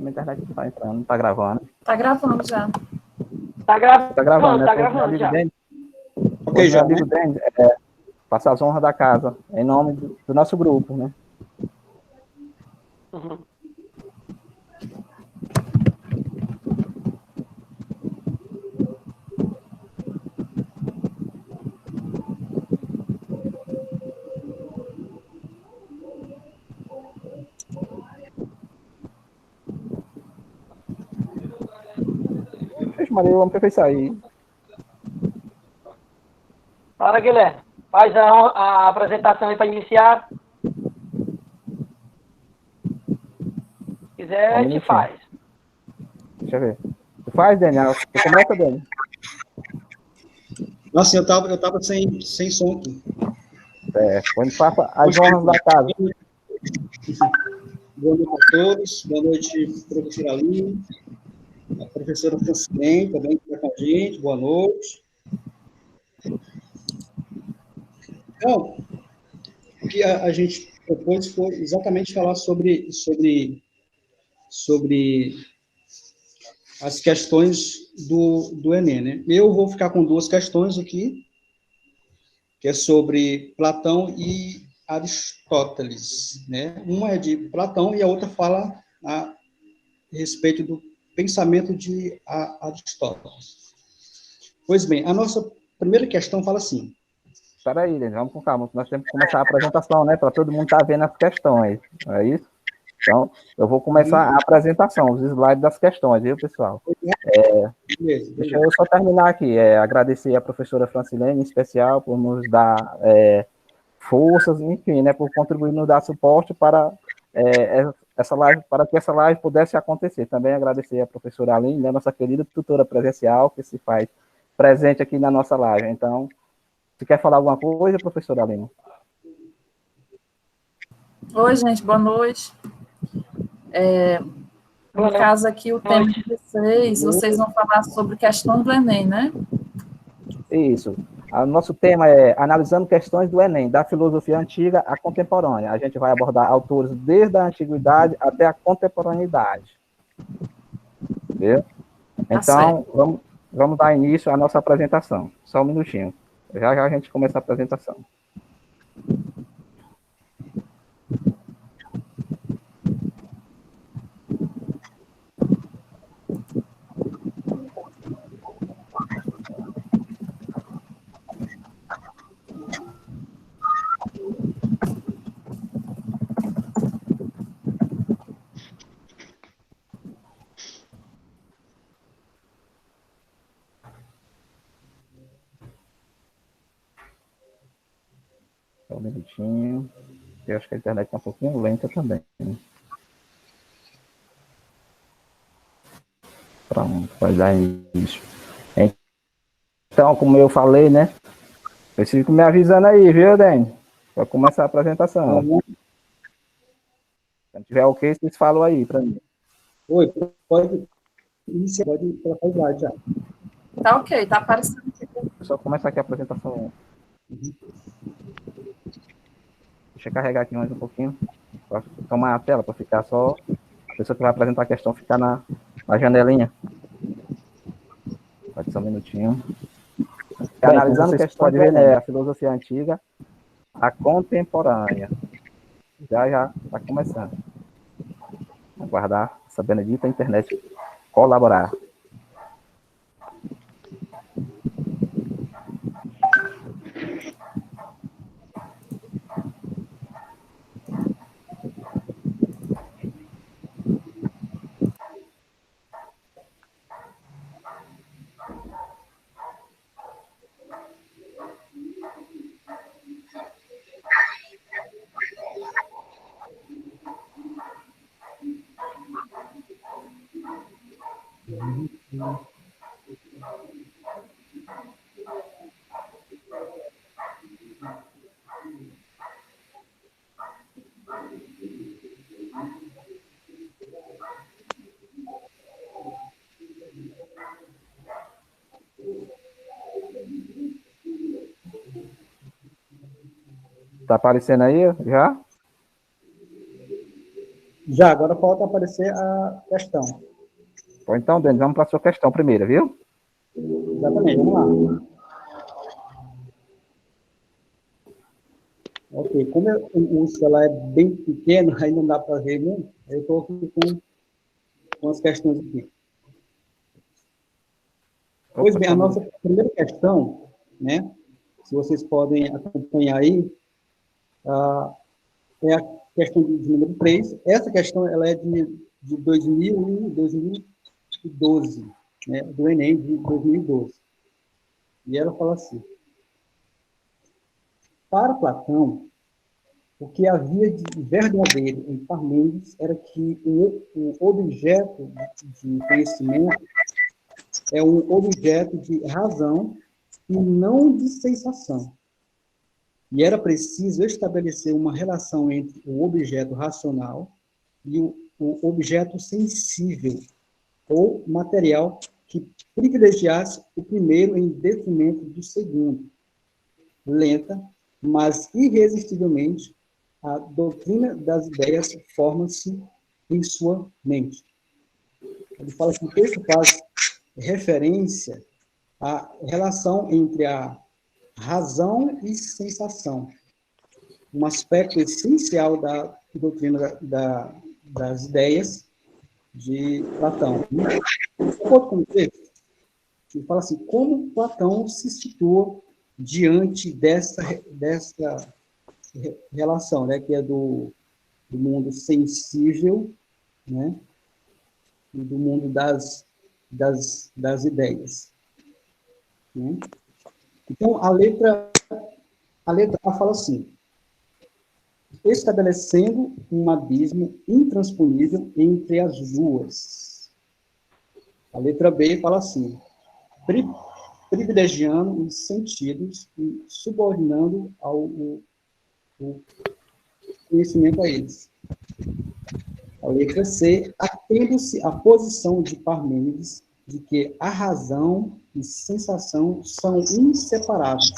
minha internet não tá entrando, não tá gravando. Tá gravando já. Tá gravando, Tá gravando, né? tá gravando já. Ok, meu amigo Denis, passar as honras da casa, em nome do nosso grupo, né? Uhum. Vixe, Maria, o homem fez isso aí. Fala, Guilherme. Faz a apresentação aí para iniciar. Se quiser, a gente faz. Deixa eu ver. Tu faz, Daniel? Tu começa, Daniel? Nossa, eu tava sem som aqui. Quando faça as honras da casa. Boa noite a todos. Boa noite, professora Aline. A professora Francilene também que está com a gente. Boa noite. Então, o que a gente propôs foi exatamente falar sobre as questões do Enem, né? Eu vou ficar com duas questões aqui, que é sobre Platão e Aristóteles, né? Uma é de Platão e a outra fala a respeito do pensamento de Aristóteles. Pois bem, a nossa primeira questão fala assim. Espera aí, Daniel, vamos com calma. Nós temos que começar a apresentação, né? Para todo mundo estar vendo as questões. Não é isso? Então, eu vou começar a apresentação, os slides das questões, viu, pessoal? Deixa eu só terminar aqui. Agradecer a professora Francilene, em especial, por nos dar forças, enfim, né, por contribuir, nos dar suporte para essa live, para que essa live pudesse acontecer. Também agradecer a professora Aline, né, nossa querida tutora presencial, que se faz presente aqui na nossa live. Então, você quer falar alguma coisa, professora Aline? Oi, gente, boa noite. No caso aqui, o tema de vocês vão falar sobre questão do Enem, né? Isso. O nosso tema é analisando questões do Enem, da filosofia antiga à contemporânea. A gente vai abordar autores desde a antiguidade até a contemporaneidade. Entendeu? Então, vamos dar início à nossa apresentação. Só um minutinho. Já já a gente começa a apresentação. Só um minutinho. Eu acho que a internet está um pouquinho lenta também. Pronto, vai dar início. Então, como eu falei, né? Vocês ficam me avisando aí, viu, Dani? Para começar a apresentação. Se tiver ok, vocês falam aí para mim. Oi, pode colocar o slide já. Tá ok, tá aparecendo. Só começar aqui a apresentação. Deixa eu carregar aqui mais um pouquinho. Para tomar a tela, para ficar só. A pessoa que vai apresentar a questão ficar na janelinha. Pode só um minutinho. Analisando questões de Enem, a filosofia antiga, a contemporânea. Já está começando. Aguardar essa benedita internet colaborar. Tá aparecendo aí já? Já, agora falta aparecer a questão. Bom, então, Denis, vamos para a sua questão primeiro, viu? Exatamente, vamos lá. Ok, como o celular é bem pequeno, aí não dá para ver muito, eu estou aqui com as questões aqui. Pois bem, a nossa primeira questão, né, se vocês podem acompanhar aí, é a questão de número 3. Essa questão ela é de 2000 e 2012, né, do Enem de 2012. E ela fala assim: para Platão, o que havia de verdadeiro em Parmênides era que o objeto de conhecimento é um objeto de razão e não de sensação. E era preciso estabelecer uma relação entre o objeto racional e o objeto sensível ou material que privilegiasse o primeiro em detrimento do segundo. Lenta, mas irresistivelmente, a doutrina das ideias forma-se em sua mente. Ele fala que o texto faz referência à relação entre a razão e sensação, um aspecto essencial da doutrina das ideias de Platão. Outro contexto, ele fala assim, como Platão se situa diante dessa relação, né, que é do mundo sensível, né, e do mundo das ideias. Né? Então, a letra A fala assim: estabelecendo um abismo intransponível entre as duas. A letra B fala assim: privilegiando os sentidos e subordinando o conhecimento a eles. A letra C, atendo-se à posição de Parmênides de que a razão e sensação são inseparáveis.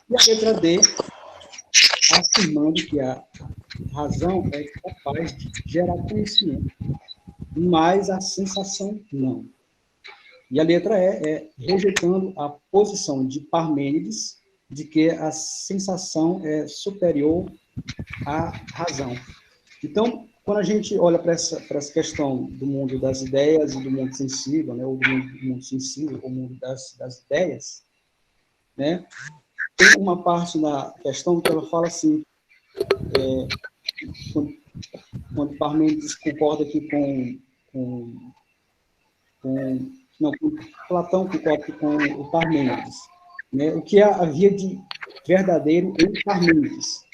E a letra D, afirmando que a razão é capaz de gerar conhecimento, mas a sensação não. E a letra E é rejeitando a posição de Parmênides de que a sensação é superior à razão. Então, quando a gente olha para essa questão do mundo das ideias e do mundo sensível, né, ou do mundo sensível, ou mundo das ideias, né, tem uma parte na questão que ela fala assim, quando Parmênides concorda aqui com Platão concorda aqui com o Parmênides, né, o que havia de verdadeiro em Parmênides.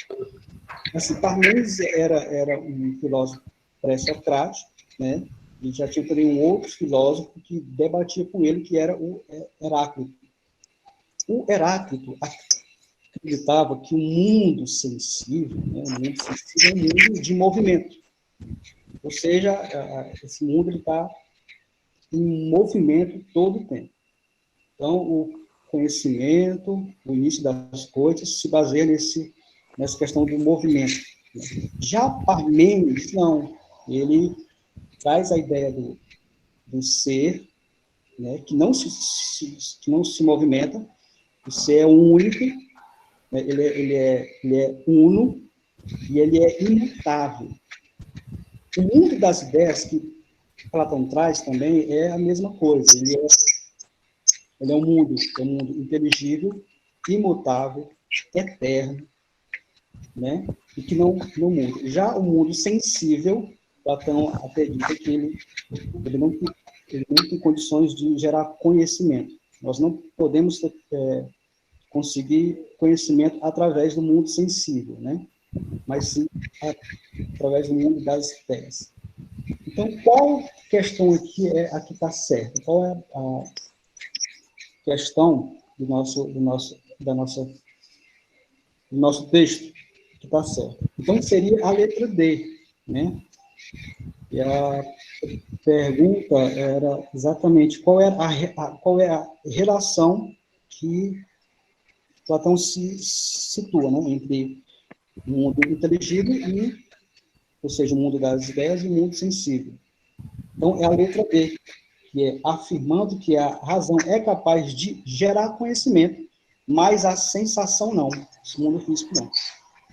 Assim, Parmênides era um filósofo pré-socrático, né? E já tinha também um outro filósofo que debatia com ele, que era o Heráclito. O Heráclito acreditava que o mundo sensível, né, o mundo sensível é um mundo de movimento. Ou seja, esse mundo está em movimento todo o tempo. Então, o conhecimento, o início das coisas, se baseia nessa questão do movimento. Já Parmênides, não. Ele traz a ideia do ser, né, que não se movimenta, o ser é único, né, ele é uno, e ele é imutável. O mundo das ideias que Platão traz também é a mesma coisa. Ele é um mundo inteligível, imutável, eterno, né? E que não muda. Já o mundo sensível, Platão acredita que ele não tem condições de gerar conhecimento. Nós não podemos conseguir conhecimento através do mundo sensível, né? Mas sim através do mundo das ideias. Então, qual questão aqui é a que está certa? Qual é a questão do nosso texto que está certo? Então, seria a letra D, né? E a pergunta era exatamente qual é a relação que Platão se situa, né, entre o mundo inteligível e ou seja, o mundo das ideias e o mundo sensível. Então, é a letra B, que é afirmando que a razão é capaz de gerar conhecimento, mas a sensação não, esse mundo físico não.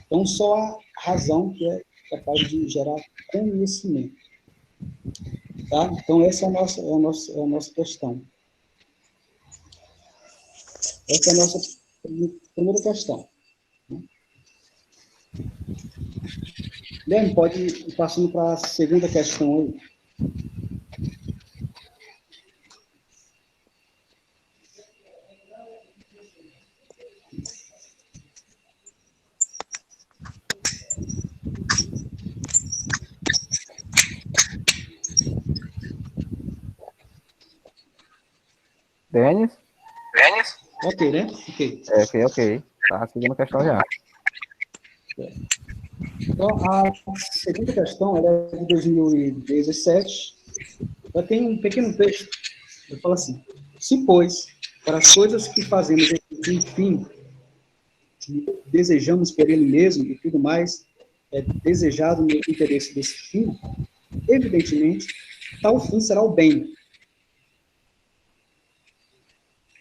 Então, só a razão que é capaz de gerar conhecimento. Tá? Então, essa é a nossa questão. Essa é a nossa primeira questão. Guilherme, pode ir passando para a segunda questão aí. Denis? Ok, né? Ok. Ok. Tá, segunda questão já. Então, a segunda questão ela é de 2017. Ela tem um pequeno texto. Eu falo assim: se, pois, para as coisas que fazemos, enfim, que desejamos por ele mesmo e tudo mais, é desejado no interesse desse fim, evidentemente, tal fim será o bem.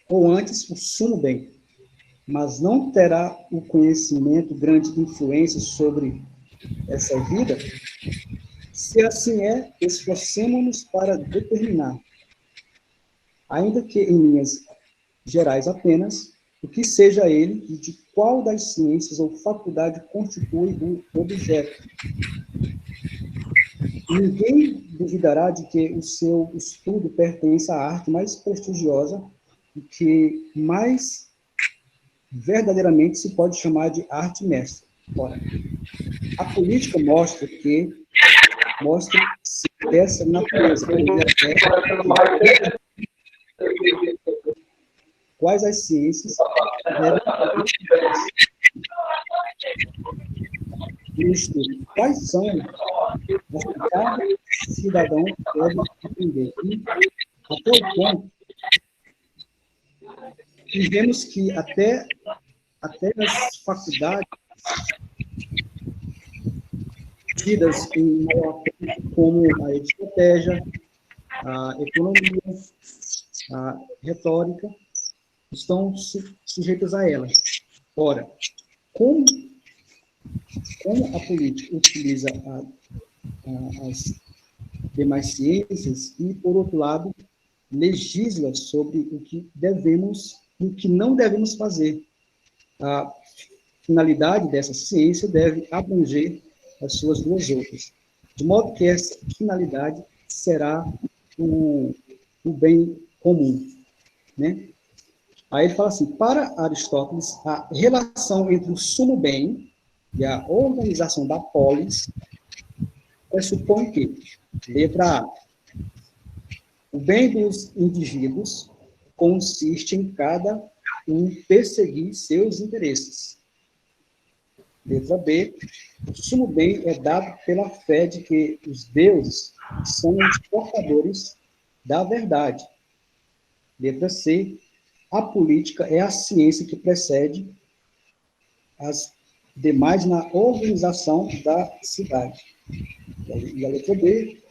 Ou antes, o sumo bem. Mas não terá o conhecimento grande influência sobre essa vida, se assim é, esforcemo-nos para determinar, ainda que em linhas gerais apenas, o que seja ele e de qual das ciências ou faculdade constitui o objeto. Ninguém duvidará de que o seu estudo pertence à arte mais prestigiosa e que mais verdadeiramente se pode chamar de arte mestra. Ora, a política mostra-se dessa natureza. Quais as ciências devem isto, quais são as que cada cidadão deve entender. E, até o ponto, e vemos que até as faculdades tidas em maior como a estratégia, a economia, a retórica, estão sujeitas a ela. Ora, como a política utiliza as demais ciências e, por outro lado, legisla sobre o que devemos e o que não devemos fazer. A finalidade dessa ciência deve abranger as suas duas outras, de modo que essa finalidade será o bem comum, né? Aí ele fala assim: para Aristóteles, a relação entre o sumo bem e a organização da polis pressupõe que, letra A, o bem dos indivíduos consiste em cada um perseguir seus interesses. Letra B, o sumo bem é dado pela fé de que os deuses são os portadores da verdade. Letra C, a política é a ciência que precede as demais na organização da cidade. E a letra B,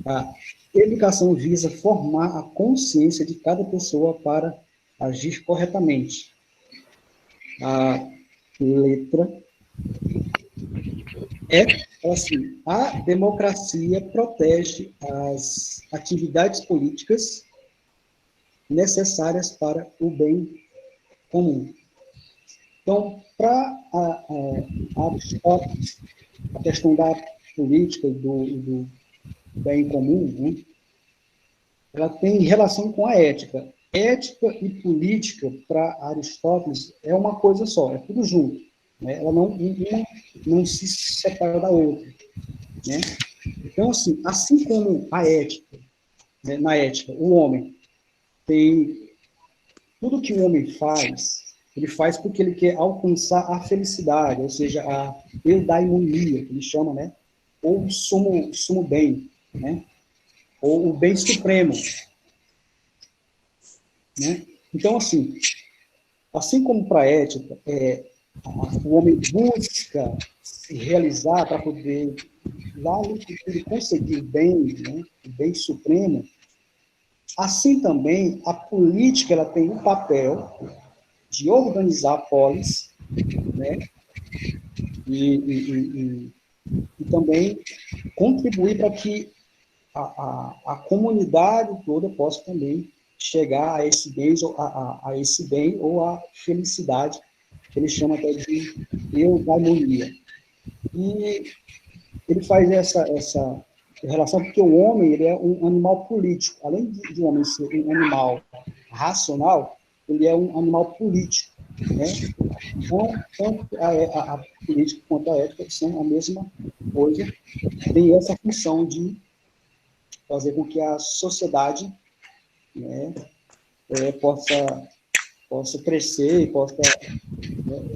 a educação visa formar a consciência de cada pessoa para agir corretamente. A letra é assim: a democracia protege as atividades políticas necessárias para o bem comum. Então, para Aristóteles, a questão da política e do bem comum, né, ela tem relação com a ética. Ética e política, para Aristóteles, é uma coisa só, é tudo junto. Né? Ela não se separa da outra. Né? Então, assim como a ética, né, na ética, o homem tem tudo que o homem faz, ele faz porque ele quer alcançar a felicidade, ou seja, a eudaimonia, que ele chama, né? Ou o sumo bem, né? Ou o bem supremo. Né? Então, assim como para a ética, o homem busca se realizar para poder, lá no futuro, conseguir o bem, né, o bem supremo, assim também a política ela tem o papel de organizar a polis, né, e também contribuir para que a comunidade toda possa também chegar a esse bem, a esse bem ou a felicidade, que ele chama até de eudaimonia. E ele faz essa relação porque o homem ele é um animal político. Além de o homem ser um animal racional, ele é um animal político, né? Então, tanto a política quanto a ética são a mesma coisa, tem essa função de fazer com que a sociedade, né, possa crescer e possa, né,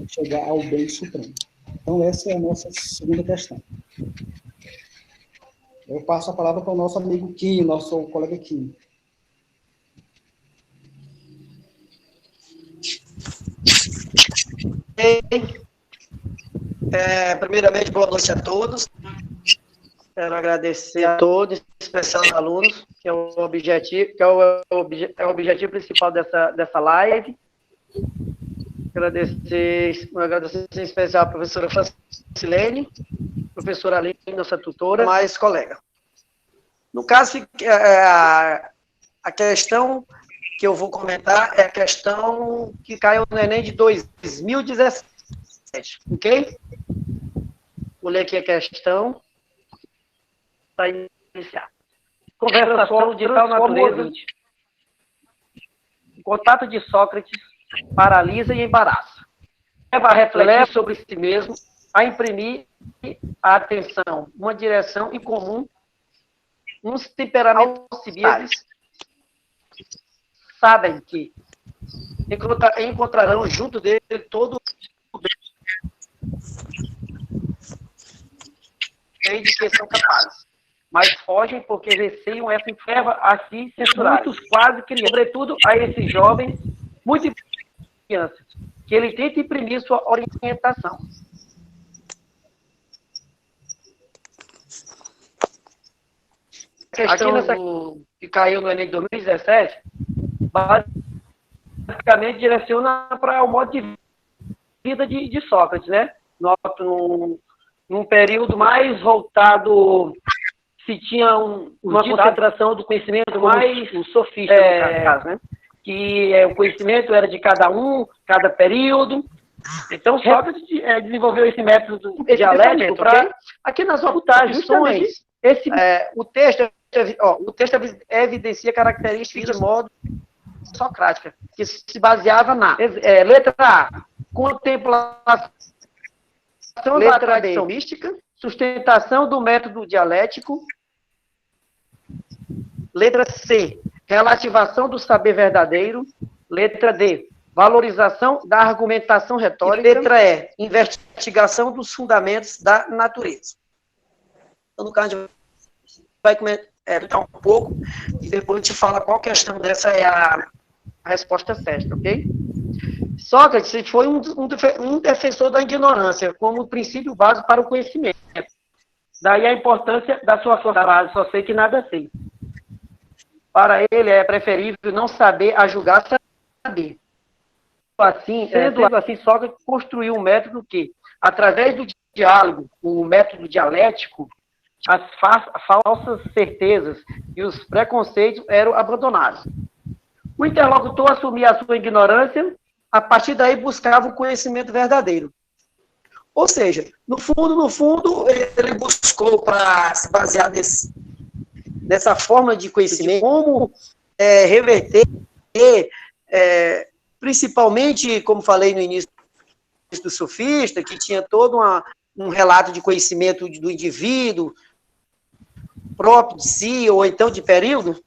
chegar ao bem supremo. Então, essa é a nossa segunda questão. Eu passo a palavra para o nosso amigo Kim, nosso colega Kim. Primeiramente, boa noite a todos. Quero agradecer a todos, em especial aos alunos, que é o objetivo principal dessa live. Agradecer em especial à professora Francilene, professora Aline, nossa tutora, mais colega. No caso, a questão que eu vou comentar é a questão que caiu no Enem de 2017, ok? Vou ler aqui a questão para iniciar. Conversação de tal natureza. O contato de Sócrates paralisa e embaraça. Leva a refletir sobre si mesmo, a imprimir a atenção, uma direção em comum, uns temperamentos similares. Sabem que encontrarão junto dele todo o bem de que são capazes, mas fogem porque receiam essa enferma a si censurar. Muitos quase criam, sobretudo a esses jovens, muito crianças, que ele tenta imprimir sua orientação. A questão que caiu no Enem de 2017, basicamente direciona para o modo de vida de Sócrates, né? Num período mais voltado, se tinha uma concentração do conhecimento mais o sofista, no caso, né? Que o conhecimento era de cada período. Então, Sócrates desenvolveu esse método dialético para, aqui nas oposições, o texto evidencia características de modo socrática, que se baseava na letra A, contemplação da tradição mística, sustentação do método dialético. Letra C, relativação do saber verdadeiro. Letra D, valorização da argumentação retórica. E letra E, investigação dos fundamentos da natureza. Então, no caso, a gente vai comentar um pouco e depois a gente fala qual questão dessa é a resposta certa, ok? Sócrates foi um defensor da ignorância como princípio básico para o conhecimento. Daí a importância da sua frase, só sei que nada sei. Para ele é preferível não saber a julgar saber. Sendo assim, Sócrates construiu um método que, através do diálogo, o método dialético, as falsas certezas e os preconceitos eram abandonados. O interlocutor assumia a sua ignorância, a partir daí buscava o conhecimento verdadeiro. Ou seja, no fundo, ele buscou, para se basear nessa forma de conhecimento, como reverter, principalmente, como falei no início do sofista, que tinha todo um relato de conhecimento do indivíduo, próprio de si, ou então de período.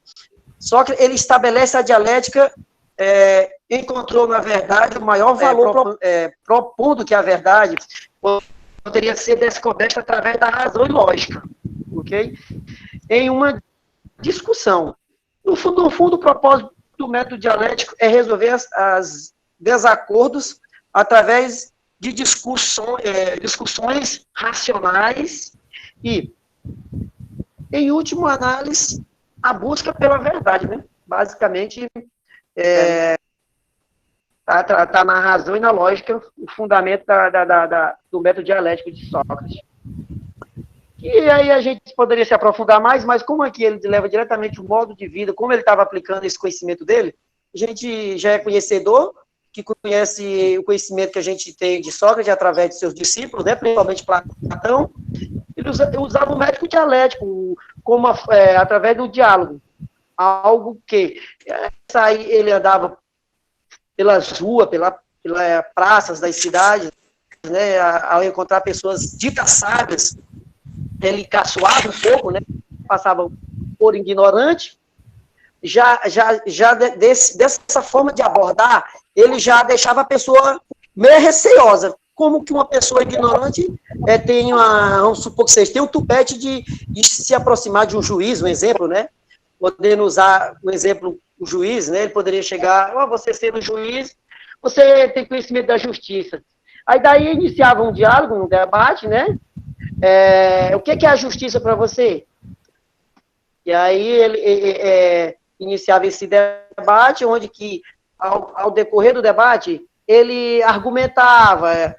Só que ele estabelece a dialética, encontrou, na verdade, o maior valor, propondo que a verdade poderia ser descoberta através da razão e lógica, ok? Em uma discussão. No fundo, o propósito do método dialético é resolver os desacordos através de discussões racionais e, em última análise, a busca pela verdade, né? Basicamente, tá na razão e na lógica o fundamento do método dialético de Sócrates. E aí a gente poderia se aprofundar mais, mas como aqui ele leva diretamente o modo de vida, como ele estava aplicando esse conhecimento dele, a gente já é conhecedor, que conhece o conhecimento que a gente tem de Sócrates através de seus discípulos, né, principalmente Platão. Ele usava o método dialético como através do diálogo, algo que ele andava pelas ruas, pelas praças das cidades, né, ao encontrar pessoas ditas sábias, ele caçoava um pouco, né, passava por ignorante. Dessa forma de abordar, ele já deixava a pessoa meio receosa. Como que uma pessoa ignorante vamos supor que vocês tenham um tupete de se aproximar de um juiz, um exemplo, né? Podendo usar um exemplo, o juiz, né? Ele poderia chegar, você sendo juiz, você tem conhecimento da justiça. Aí daí iniciava um diálogo, um debate, né? O que é a justiça para você? E aí ele iniciava esse debate, onde que, ao decorrer do debate, ele argumentava,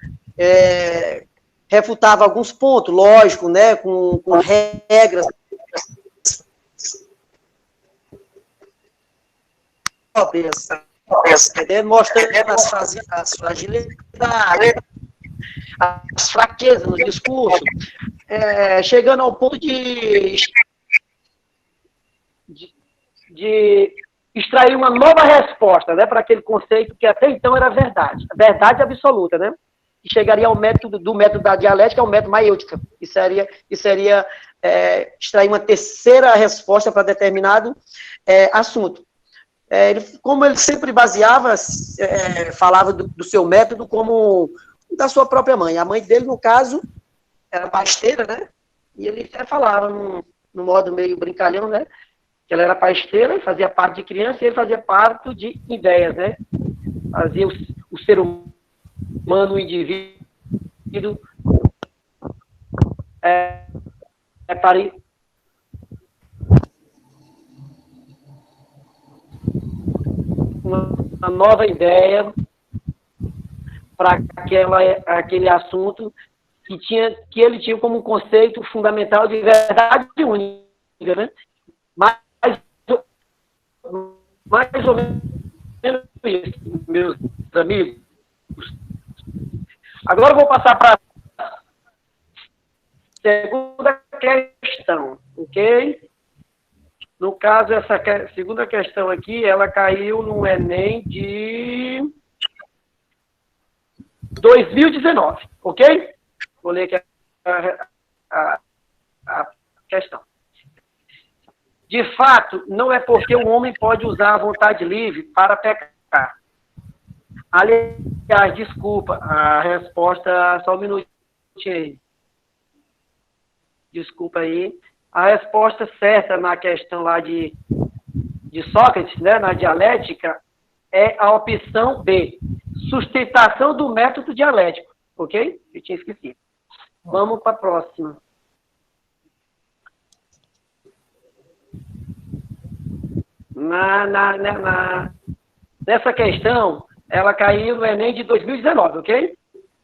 refutava alguns pontos, lógico, né, com regras próprias, mostrando as fragilidades, as fraquezas no discurso, chegando ao ponto de extrair uma nova resposta, né, para aquele conceito que até então era verdade absoluta, né, que chegaria ao método da dialética, ao método maiêutica, que seria extrair uma terceira resposta para determinado assunto. Como ele sempre baseava, falava do seu método como da sua própria mãe. A mãe dele, no caso, era pasteira, né, e ele até falava no modo meio brincalhão, né, que ela era pasteira, fazia parte de criança, e ele fazia parte de ideias, né? Fazia o ser humano, o indivíduo, para uma nova ideia para aquele assunto que ele tinha como um conceito fundamental de verdade única, né? Mais ou menos isso, meus amigos. Agora eu vou passar para a segunda questão, ok? No caso, essa segunda questão aqui, ela caiu no Enem de 2019, ok? Vou ler aqui a questão. De fato, não é porque o homem pode usar a vontade livre para pecar. Aliás, desculpa, a resposta, só um minutinho aí. Desculpa aí. A resposta certa na questão lá de Sócrates, né, na dialética, é a opção B, sustentação do método dialético, ok? Eu tinha esquecido. Vamos para a próxima. Nessa questão, ela caiu no Enem de 2019, ok?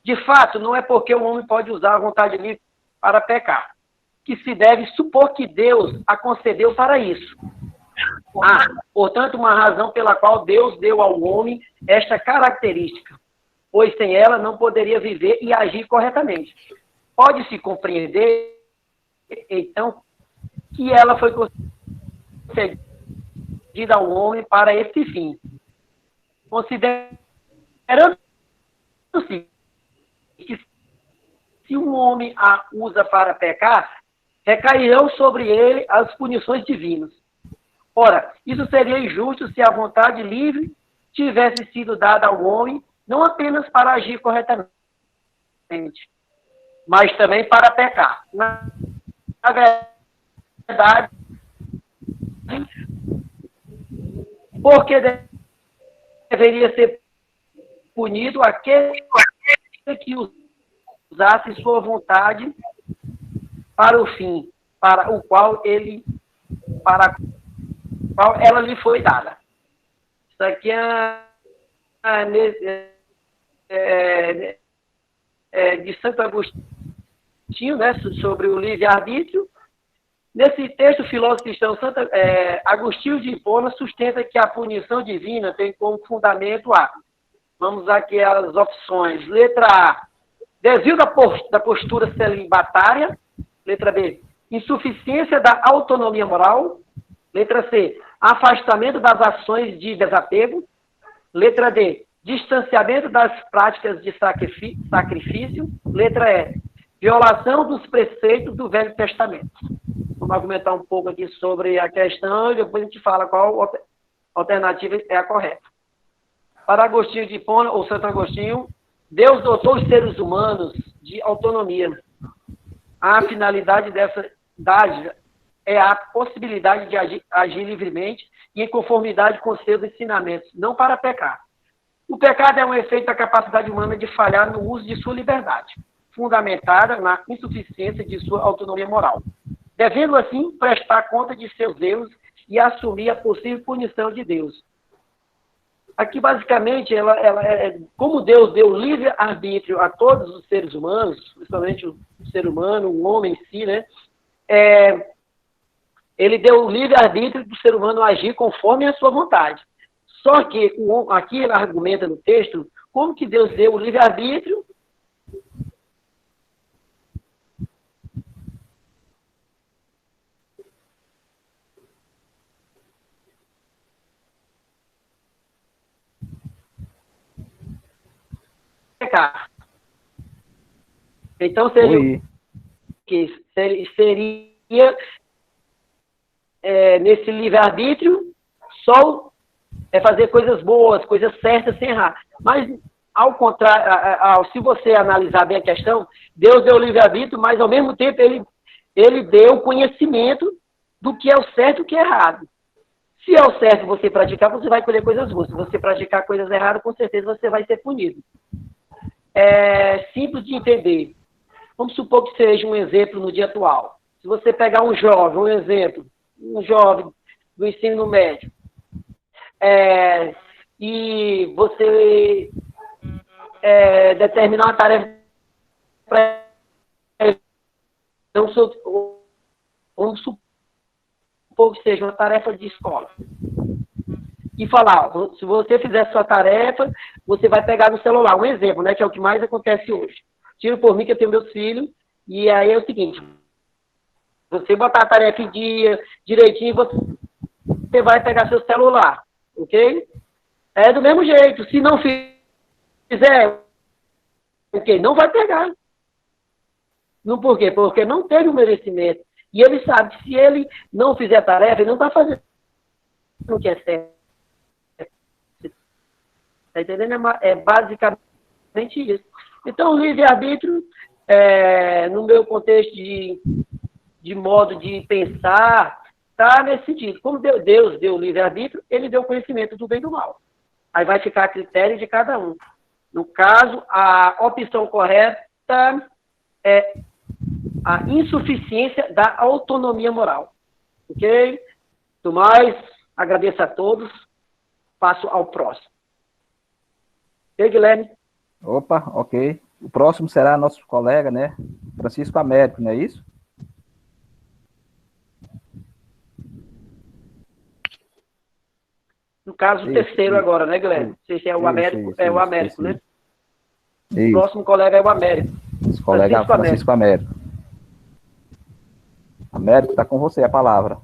De fato, não é porque o homem pode usar a vontade livre para pecar, que se deve supor que Deus a concedeu para isso. Portanto, uma razão pela qual Deus deu ao homem esta característica, pois sem ela não poderia viver e agir corretamente. Pode-se compreender, então, que ela foi concedida ao homem para esse fim. Considerando-se que se um homem a usa para pecar, recairão sobre ele as punições divinas. Ora, isso seria injusto se a vontade livre tivesse sido dada ao homem, não apenas para agir corretamente, mas também para pecar. Na verdade, porque deveria ser punido aquele que usasse sua vontade para o fim, para o qual ela lhe foi dada. Isso aqui de Santo Agostinho, né, sobre o livre-arbítrio. Nesse texto, o filósofo cristão Agostinho de Hipona sustenta que a punição divina tem como fundamento A. Vamos aqui às opções. Letra A, desvio da postura celibatária. Letra B, insuficiência da autonomia moral. Letra C, afastamento das ações de desapego. Letra D, distanciamento das práticas de sacrifício. Letra E, violação dos preceitos do Velho Testamento. Vamos argumentar um pouco aqui sobre a questão e depois a gente fala qual alternativa é a correta. Para Agostinho de Hipona, ou Santo Agostinho, Deus dotou os seres humanos de autonomia. A finalidade dessa dádiva é a possibilidade de agir livremente e em conformidade com seus ensinamentos, não para pecar. O pecado é um efeito da capacidade humana de falhar no uso de sua liberdade, fundamentada na insuficiência de sua autonomia moral, devendo, assim, prestar conta de seus erros e assumir a possível punição de Deus. Aqui, basicamente, como Deus deu livre-arbítrio a todos os seres humanos, principalmente o ser humano, o homem em si, né? Ele deu o livre-arbítrio do ser humano agir conforme a sua vontade. Só que, aqui ele argumenta no texto, como que Deus deu o livre-arbítrio pecar. Então seria nesse livre-arbítrio só fazer coisas boas, coisas certas sem errar. Mas, ao contrário, se você analisar bem a questão, Deus deu o livre-arbítrio, mas ao mesmo tempo ele deu conhecimento do que é o certo e o que é errado. Se é o certo você praticar, você vai colher coisas boas. Se você praticar coisas erradas, com certeza você vai ser punido. É simples de entender. Vamos supor que seja um exemplo no dia atual. Se você pegar um jovem, um exemplo, um jovem do ensino médio, e você determinar uma tarefa para vamos supor que seja uma tarefa de escola. E falar, se você fizer sua tarefa, você vai pegar no celular. Um exemplo, né, que é o que mais acontece hoje. Tiro por mim que eu tenho meus filhos, e aí é o seguinte, você botar a tarefa em dia, direitinho, você vai pegar seu celular, ok? É do mesmo jeito, se não fizer, ok, não vai pegar. Não, por quê? Porque não teve o merecimento. E ele sabe que se ele não fizer a tarefa, ele não está fazendo o que é certo. Está entendendo? É basicamente isso. Então, o livre-arbítrio, no meu contexto de modo de pensar, está nesse sentido. Como Deus deu o livre-arbítrio, ele deu conhecimento do bem e do mal. Aí vai ficar a critério de cada um. No caso, a opção correta é a insuficiência da autonomia moral. Ok? Do mais, agradeço a todos. Passo ao próximo. E aí, Guilherme? Opa, ok. O próximo será nosso colega, né? Francisco Américo, não é isso? No caso, o terceiro agora, né, Guilherme? Não sei se é o Américo, o Américo, né? Isso. O próximo colega é o Américo. Esse colega é Francisco Américo. Américo, está com você a palavra.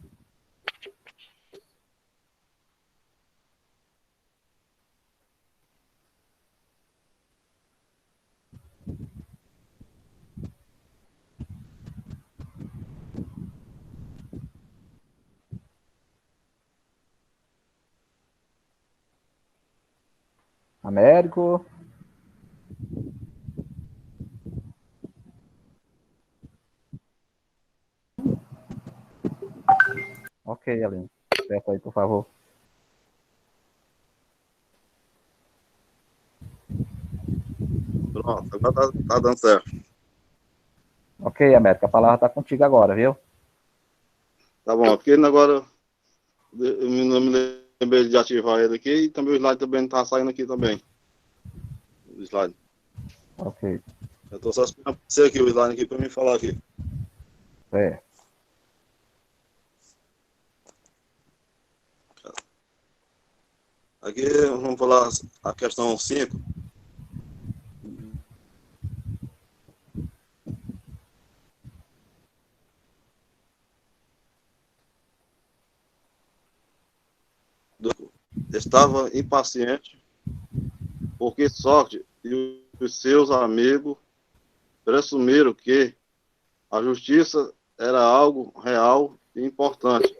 Américo. Ok, Aline. Aperta aí, por favor. Pronto, agora tá dando certo. Ok, América, a palavra está contigo agora, viu? Tá bom, porque agora eu não me lembrei de ativar ele aqui e também o slide também não tá saindo aqui também. O slide. Ok. Eu tô só esperando você aqui, o slide aqui, para me falar aqui. É. Aqui vamos falar a questão 5. Estava impaciente porque Sócrates e os seus amigos presumiram que a justiça era algo real e importante.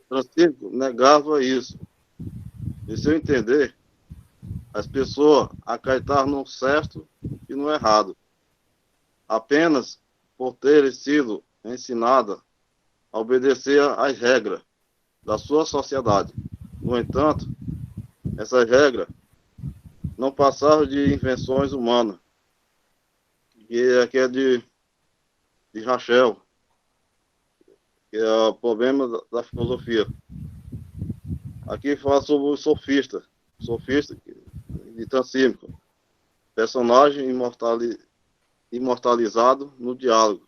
Francisco negava isso. E se eu entender, as pessoas acreditavam no certo e no errado, apenas por terem sido ensinadas a obedecer às regras da sua sociedade. No entanto, essas regras não passavam de invenções humanas, que é de Rachel, que é o problema da filosofia. Aqui fala sobre o sofista de Transímico, personagem imortalizado no diálogo.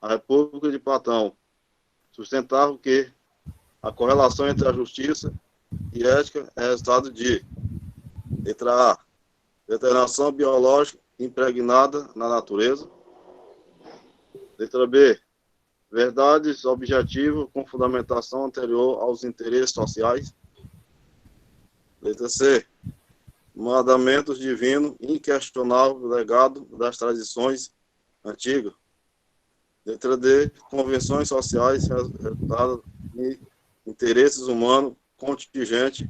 A República de Platão sustentava que a correlação entre a justiça e ética é resultado de, letra A, determinação biológica impregnada na natureza. Letra B, verdades objetivas com fundamentação anterior aos interesses sociais. Letra C, mandamentos divinos inquestionável legado das tradições antigas. Letra D, convenções sociais resultado de interesses humanos contingentes.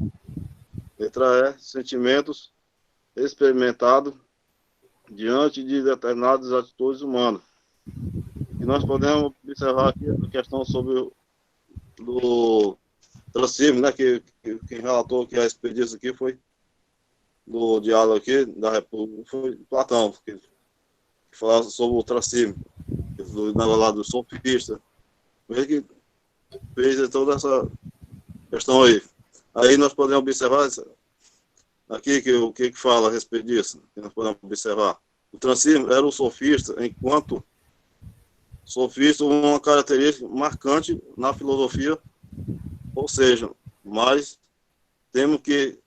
Letra E, sentimentos experimentados diante de determinadas atitudes humanas. E nós podemos observar aqui a questão sobre do Transímico, né, que quem relatou que a expedição aqui foi do diálogo aqui da República, foi Platão, que falava sobre o Transímico, do negócio lá do sofista, ele que fez toda essa questão aí. Aí nós podemos observar aqui o que fala a respeito disso, que nós podemos observar. O Transímico era o sofista, enquanto sofista uma característica marcante na filosofia, ou seja, mas temos que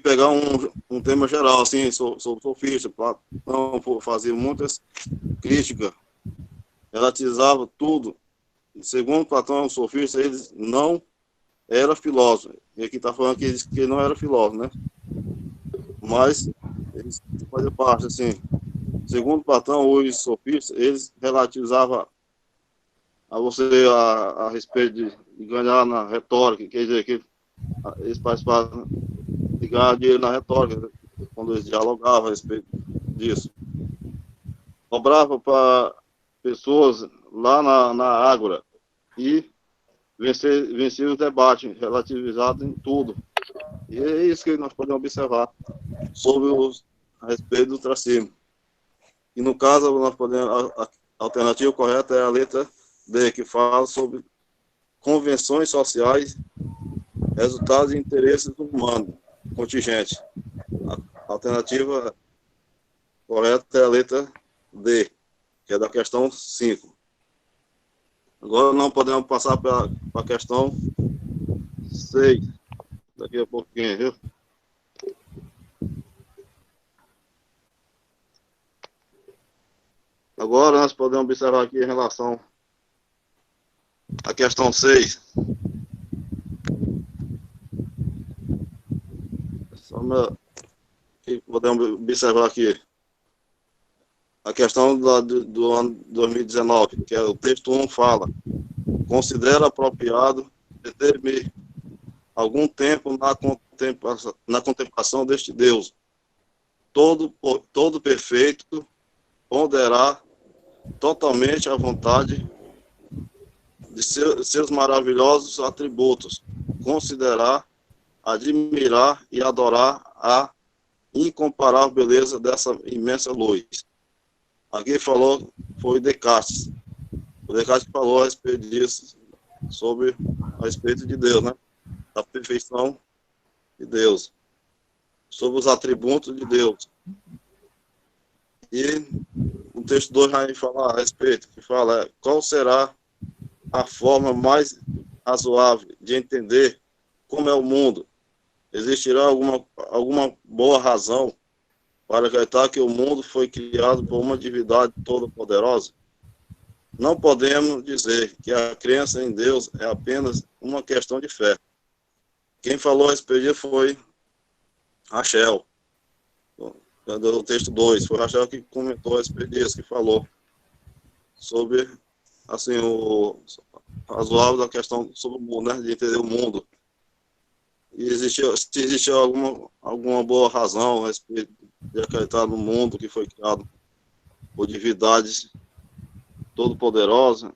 pegar um tema geral, assim, sobre sofista. Platão fazia muitas críticas, relativizava tudo. Segundo Platão, o sofista, ele não era filósofo. E aqui está falando que ele não era filósofo, né? Mas ele fazia parte, assim. Segundo Platão, os sofistas, eles relativizavam a você a respeito de ganhar na retórica, quer dizer, que eles participavam de ganhar dinheiro na retórica, quando eles dialogavam a respeito disso. Cobrava para pessoas lá na Ágora e vencia os debates relativizados em tudo. E é isso que nós podemos observar sobre a respeito do Transímico. E no caso, nós podemos, a alternativa correta é a letra D, que fala sobre convenções sociais, resultados e interesses humanos, contingentes. A alternativa correta é a letra D, que é da questão 5. Agora não podemos passar para a questão 6, daqui a pouquinho, viu? Agora nós podemos observar aqui em relação à questão 6. Podemos observar aqui a questão do ano 2019, que é o texto 1 fala: considera apropriado deter-me algum tempo na contemplação deste Deus, todo perfeito, ponderar totalmente à vontade de seus maravilhosos atributos, considerar admirar e adorar a incomparável beleza dessa imensa luz. Aqui falou, foi Descartes. O Descartes falou a respeito disso, a respeito de Deus, né? Da perfeição de Deus, sobre os atributos de Deus. E o texto 2 vai falar a respeito, que fala qual será a forma mais razoável de entender como é o mundo. Existirá alguma boa razão para acreditar que o mundo foi criado por uma divindade toda-poderosa? Não podemos dizer que a crença em Deus é apenas uma questão de fé. Quem falou a respeito disso foi Rachel. O texto 2, foi Rachel que comentou a respeito disso, que falou sobre, assim, o razoável da questão sobre o mundo, né, de entender o mundo. E se existe alguma boa razão a respeito de acreditar no mundo que foi criado por divindades todo-poderosas.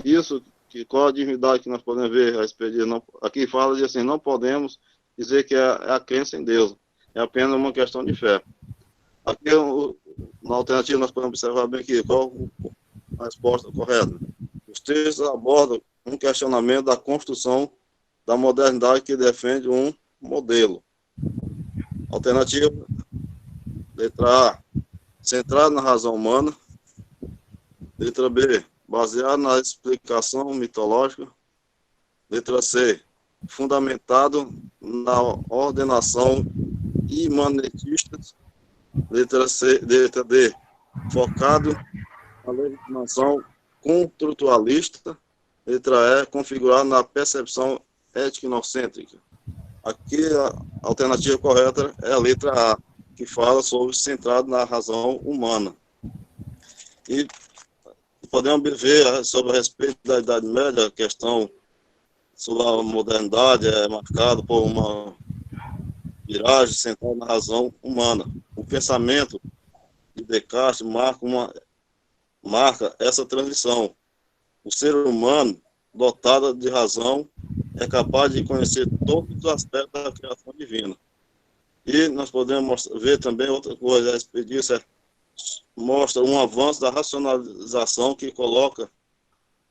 Isso, qual a divindade que nós podemos ver a respeito disso? Aqui fala de assim, não podemos dizer que é a crença em Deus, é apenas uma questão de fé. Aqui, na alternativa, nós podemos observar bem aqui qual a resposta correta. Os textos abordam um questionamento da construção da modernidade que defende um modelo. Alternativa, letra A, centrado na razão humana. Letra B, baseado na explicação mitológica. Letra C, fundamentado na ordenação imanentista. Letra D, focado na legitimação contratualista. Letra E, configurado na percepção étnico-cêntrica. Aqui a alternativa correta é a letra A, que fala sobre centrado na razão humana. E podemos ver sobre a respeito da Idade Média, a questão sobre a modernidade é marcada por uma viragem centrada na razão humana. O pensamento de Descartes marca essa transição. O ser humano, dotado de razão, é capaz de conhecer todos os aspectos da criação divina. E nós podemos ver também outra coisa a respeito disso, mostra um avanço da racionalização que coloca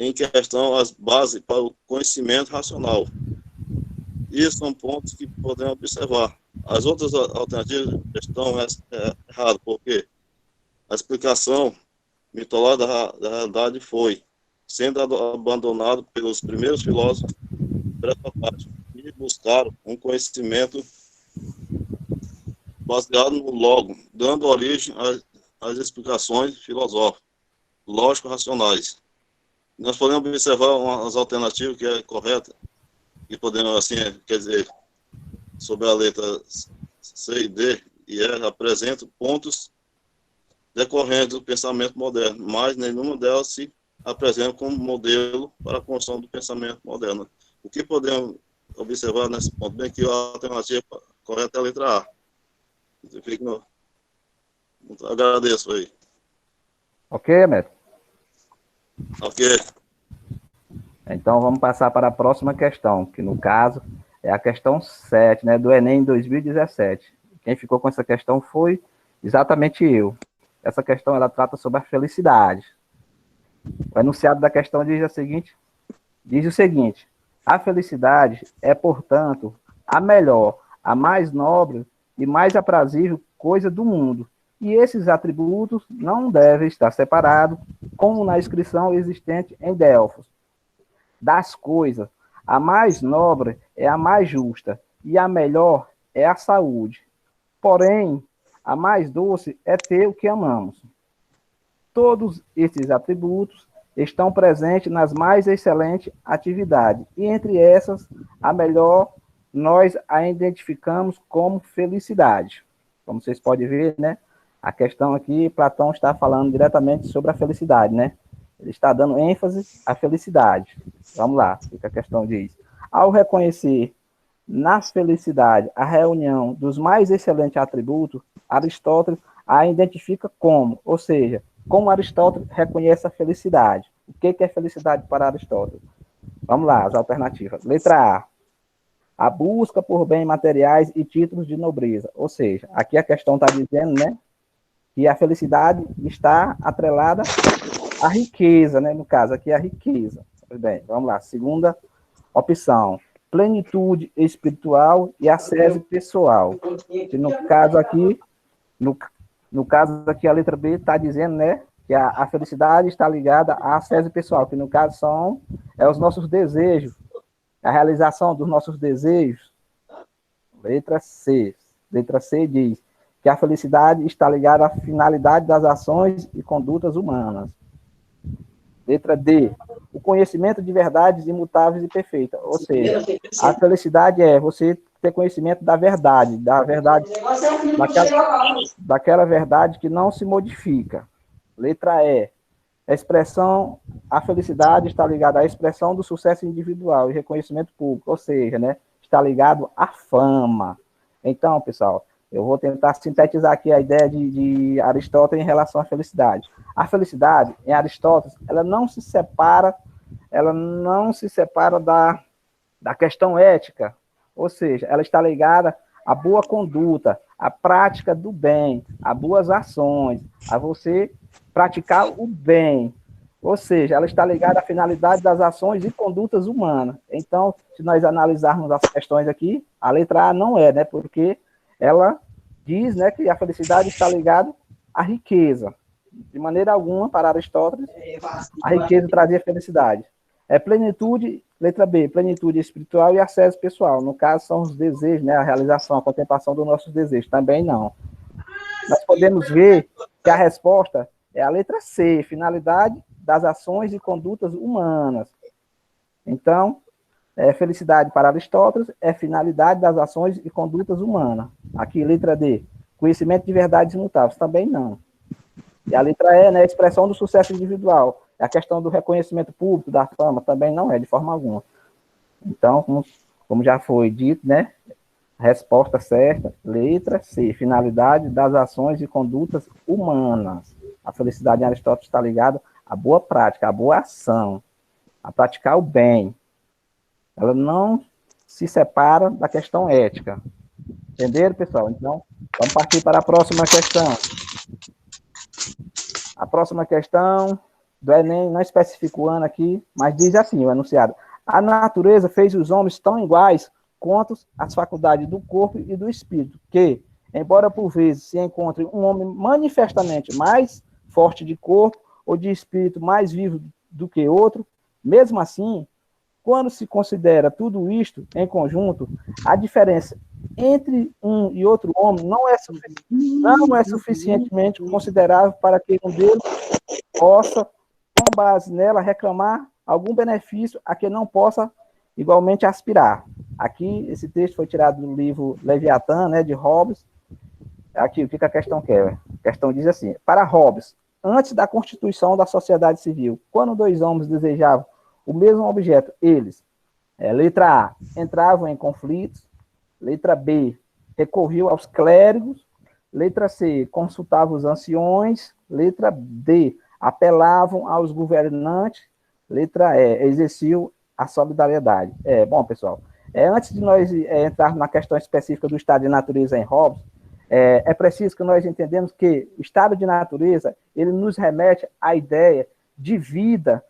em questão as bases para o conhecimento racional. E são pontos que podemos observar. As outras alternativas estão erradas, porque a explicação mitológica da realidade foi sendo abandonado pelos primeiros filósofos pré-socráticos que buscaram um conhecimento baseado no logo, dando origem às explicações filosóficas, lógico-racionais. Nós podemos observar umas alternativas que é correta, que podemos, assim, quer dizer, sobre a letra C e D, e apresenta pontos decorrentes do pensamento moderno, mas nenhuma delas se apresenta como modelo para a construção do pensamento moderno. O que podemos observar nesse ponto? Bem que a alternativa correta é a letra A. Agradeço aí. Ok, Américo? Ok. Então, vamos passar para a próxima questão, que no caso é a questão 7, né, do Enem 2017. Quem ficou com essa questão foi exatamente eu. Essa questão ela trata sobre a felicidade. O enunciado da questão diz o seguinte: a felicidade é, portanto, a melhor, a mais nobre e mais aprazível coisa do mundo, e esses atributos não devem estar separados, como na inscrição existente em Delfos. Das coisas, a mais nobre é a mais justa, e a melhor é a saúde. Porém, a mais doce é ter o que amamos. Todos esses atributos estão presentes nas mais excelentes atividades, e entre essas, a melhor nós a identificamos como felicidade. Como vocês podem ver, né? A questão aqui, Platão está falando diretamente sobre a felicidade, né? Ele está dando ênfase à felicidade. Vamos lá, o que a questão diz. Ao reconhecer na felicidade a reunião dos mais excelentes atributos, Aristóteles a identifica como, ou seja, como Aristóteles reconhece a felicidade. O que é felicidade para Aristóteles? Vamos lá, as alternativas. Letra A. a busca por bens materiais e títulos de nobreza. Ou seja, aqui a questão está dizendo, né, que a felicidade está atrelada à riqueza, né, no caso aqui a riqueza. Pois bem, vamos lá, segunda opção, plenitude espiritual e acesso pessoal. Que no caso aqui, no caso aqui a letra B está dizendo, né, que a felicidade está ligada a acesso pessoal, que no caso são os nossos desejos, a realização dos nossos desejos. Letra C. Letra C diz que a felicidade está ligada à finalidade das ações e condutas humanas. Letra D. O conhecimento de verdades imutáveis e perfeitas. Ou seja, a felicidade é você ter conhecimento da verdade daquela verdade que não se modifica. Letra E. A felicidade está ligada à expressão do sucesso individual e reconhecimento público, ou seja, né, está ligado à fama. Então, pessoal, eu vou tentar sintetizar aqui a ideia de Aristóteles em relação à felicidade. A felicidade, em Aristóteles, ela não se separa da questão ética, ou seja, ela está ligada à boa conduta, à prática do bem, a boas ações, a você praticar o bem. Ou seja, ela está ligada à finalidade das ações e condutas humanas. Então, se nós analisarmos as questões aqui, a letra A não é, né? Porque ela diz, né, que a felicidade está ligada à riqueza. De maneira alguma, para Aristóteles, a riqueza trazia felicidade. Plenitude, letra B, plenitude espiritual e acesso pessoal. No caso, são os desejos, né, a realização, a contemplação dos nossos desejos. Também não. Nós podemos ver que a resposta é a letra C, finalidade das ações e condutas humanas. Então, felicidade para Aristóteles é finalidade das ações e condutas humanas. Aqui, letra D, conhecimento de verdades imutáveis. Também não. E a letra E, né, expressão do sucesso individual. A questão do reconhecimento público, da fama, também não é, de forma alguma. Então, como já foi dito, né, resposta certa, letra C, finalidade das ações e condutas humanas. A felicidade em Aristóteles está ligada à boa prática, à boa ação, a praticar o bem. Ela não se separa da questão ética. Entenderam, pessoal? Então, vamos partir para a próxima questão. A próxima questão do Enem, não especifica o ano aqui, mas diz assim, o enunciado: a natureza fez os homens tão iguais quanto as faculdades do corpo e do espírito, que, embora por vezes se encontre um homem manifestamente mais forte de corpo ou de espírito mais vivo do que outro, mesmo assim, quando se considera tudo isto em conjunto, a diferença entre um e outro homem não é suficientemente considerável para que um deles possa, com base nela, reclamar algum benefício a que não possa igualmente aspirar. Aqui, esse texto foi tirado do livro Leviatã, né, de Hobbes. Aqui, o que a questão quer? A questão diz assim: para Hobbes, antes da constituição da sociedade civil, quando dois homens desejavam o mesmo objeto, eles, letra A, entravam em conflitos, letra B, recorriam aos clérigos, letra C, consultavam os anciões, letra D, apelavam aos governantes, letra E, exerciam a solidariedade. Bom, pessoal, antes de nós entrarmos na questão específica do estado de natureza em Hobbes, é preciso que nós entendamos que o estado de natureza, ele nos remete à ideia de vida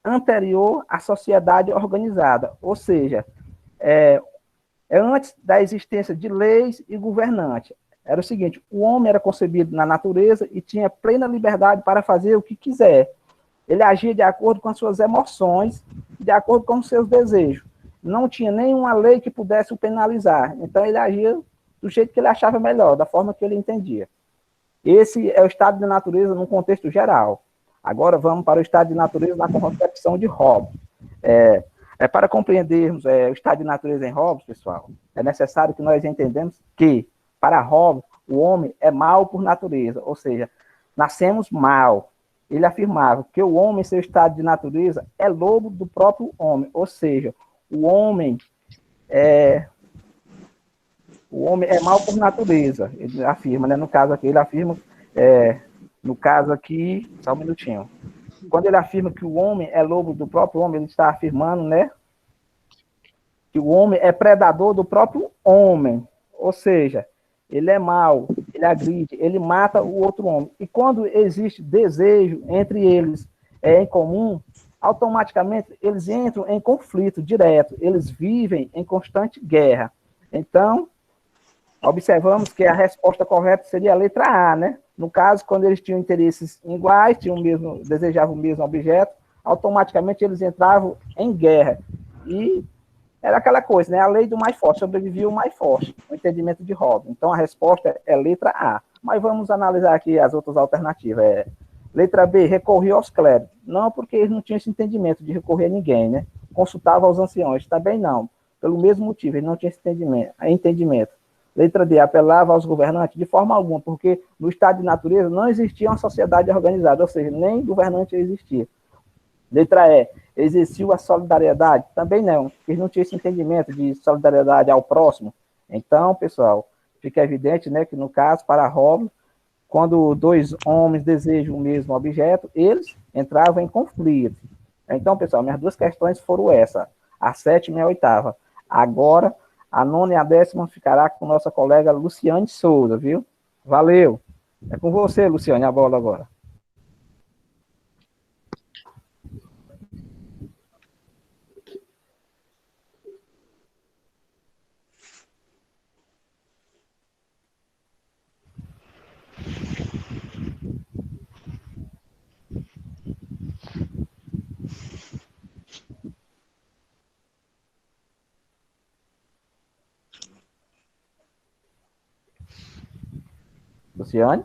anterior à sociedade organizada, ou seja, antes da existência de leis e governantes. Era o seguinte: o homem era concebido na natureza e tinha plena liberdade para fazer o que quiser. Ele agia de acordo com as suas emoções, de acordo com os seus desejos. Não tinha nenhuma lei que pudesse o penalizar. Então, ele agia do jeito que ele achava melhor, da forma que ele entendia. Esse é o estado de natureza num contexto geral. Agora, vamos para o estado de natureza na concepção de Hobbes. Para compreendermos o estado de natureza em Hobbes, pessoal, é necessário que nós entendamos que, para Hobbes, o homem é mau por natureza, ou seja, nascemos mal. Ele afirmava que o homem, em seu estado de natureza, é lobo do próprio homem, ou seja, o homem é mau por natureza, ele afirma, né? No caso aqui, ele afirma, só um minutinho. Quando ele afirma que o homem é lobo do próprio homem, ele está afirmando, né, que o homem é predador do próprio homem, ou seja, ele é mau, ele agride, ele mata o outro homem. E quando existe desejo entre eles em comum, automaticamente eles entram em conflito direto, eles vivem em constante guerra. Então, observamos que a resposta correta seria a letra A, né? No caso, quando eles tinham interesses iguais, desejavam o mesmo objeto, automaticamente eles entravam em guerra. E era aquela coisa, né? A lei do mais forte, sobrevivia o mais forte, o entendimento de Hobbes. Então, a resposta é letra A. Mas vamos analisar aqui as outras alternativas. Letra B, recorreu aos clérigos. Não, porque eles não tinham esse entendimento de recorrer a ninguém, né? Consultava aos anciões. Também não. Pelo mesmo motivo, eles não tinham esse entendimento. Letra D, apelava aos governantes de forma alguma, porque no estado de natureza não existia uma sociedade organizada, ou seja, nem governante existia. Letra E, exerciu a solidariedade? Também não, eles não tinham esse entendimento de solidariedade ao próximo. Então, pessoal, fica evidente, né, que no caso, para Hobbes, quando dois homens desejam o mesmo objeto, eles entravam em conflito. Então, pessoal, minhas duas questões foram essas, a 7ª e a 8ª. Agora, a 9ª e a 10ª ficará com nossa colega Luciane Souza, viu? Valeu! É com você, Luciane, a bola agora. Luciane?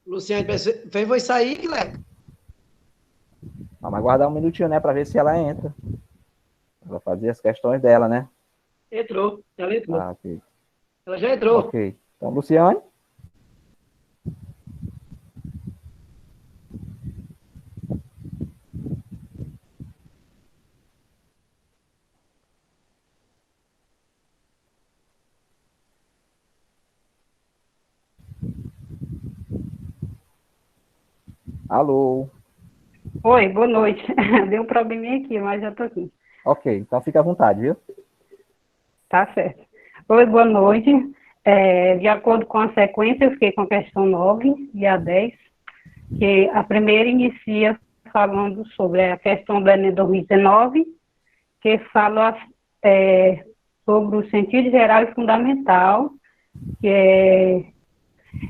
Luciane, foi sair, Guilherme? Vamos aguardar um minutinho, né, para ver se ela entra. Vou fazer as questões dela, né? Entrou, ela entrou. Ah, ok. Ela já entrou. Ok. Então, Luciane? Alô? Oi, boa noite. Deu um probleminha aqui, mas já tô aqui. Ok, então fica à vontade, viu? Tá certo. Oi, boa noite. De acordo com a sequência, eu fiquei com a questão 9 e a 10, que a primeira inicia falando sobre a questão do Enem 2019, que fala sobre o sentido geral e fundamental, que é,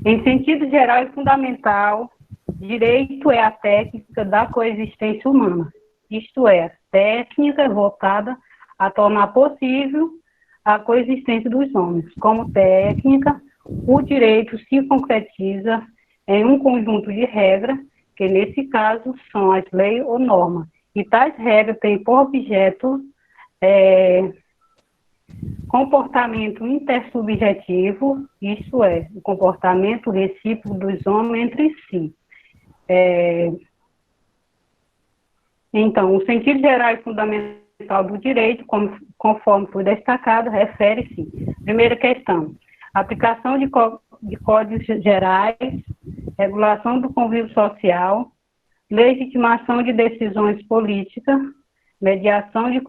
em sentido geral e fundamental, direito é a técnica da coexistência humana, isto é, técnica voltada a tornar possível a coexistência dos homens. Como técnica, o direito se concretiza em um conjunto de regras, que nesse caso são as leis ou normas, e tais regras têm por objeto comportamento intersubjetivo, isto é, o comportamento recíproco dos homens entre si. Então, o sentido geral e fundamental do direito, conforme foi destacado, refere-se, primeira questão, aplicação de códigos gerais, regulação do convívio social, legitimação de decisões políticas, mediação de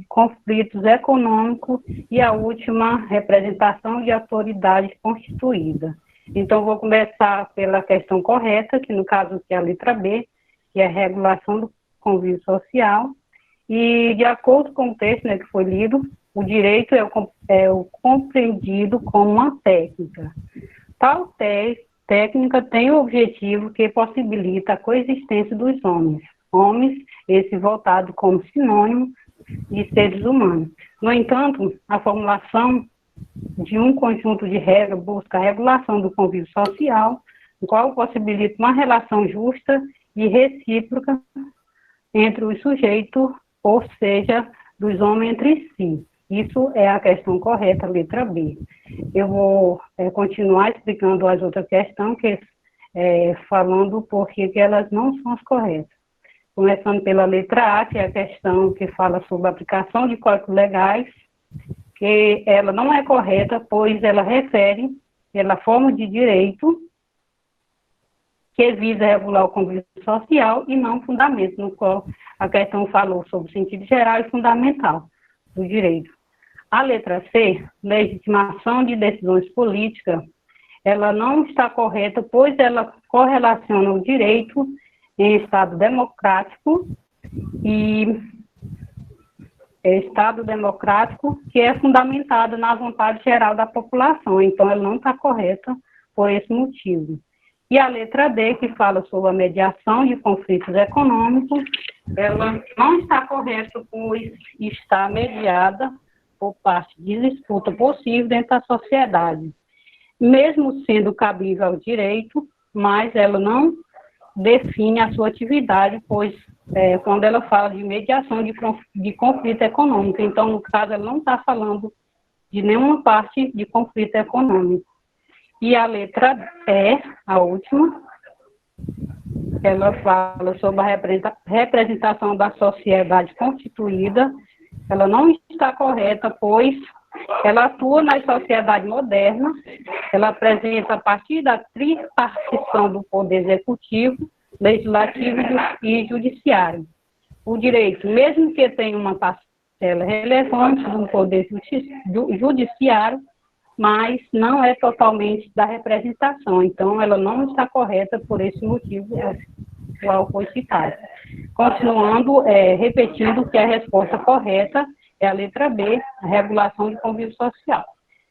conflitos econômicos e a última, representação de autoridade constituída. Então, vou começar pela questão correta, que no caso é a letra B, que é a regulação do convívio social, e de acordo com o texto, né, que foi lido, o direito é o compreendido como uma técnica. Tal técnica tem o objetivo que possibilita a coexistência dos homens. Homens, esse voltado como sinônimo de seres humanos. No entanto, a formulação de um conjunto de regras busca a regulação do convívio social, o qual possibilita uma relação justa e recíproca entre os sujeitos, ou seja, dos homens entre si. Isso é a questão correta, letra B. Eu vou continuar explicando as outras questões, falando por que elas não são as corretas. Começando pela letra A, que é a questão que fala sobre a aplicação de códigos legais, que ela não é correta, pois ela refere pela forma de direito que visa regular o convívio social e não fundamento, no qual a questão falou sobre o sentido geral e fundamental do direito. A letra C, legitimação de decisões políticas, ela não está correta, pois ela correlaciona o direito em Estado democrático e Estado democrático que é fundamentado na vontade geral da população. Então, ela não está correta por esse motivo. E a letra D, que fala sobre a mediação de conflitos econômicos, ela não está correta, pois está mediada por parte de disputa possível dentro da sociedade, mesmo sendo cabível ao direito, mas ela não define a sua atividade, pois quando ela fala de mediação de conflito econômico, então, no caso, ela não está falando de nenhuma parte de conflito econômico. E a letra E, a última, ela fala sobre a representação da sociedade constituída. Ela não está correta, pois ela atua na sociedade moderna, ela apresenta a partir da tripartição do poder executivo, legislativo e judiciário. O direito, mesmo que tenha uma parcela relevante do poder judiciário, mas não é totalmente da representação. Então, ela não está correta por esse motivo, qual foi citado. Continuando, repetindo que a resposta correta é a letra B, a regulação do convívio social.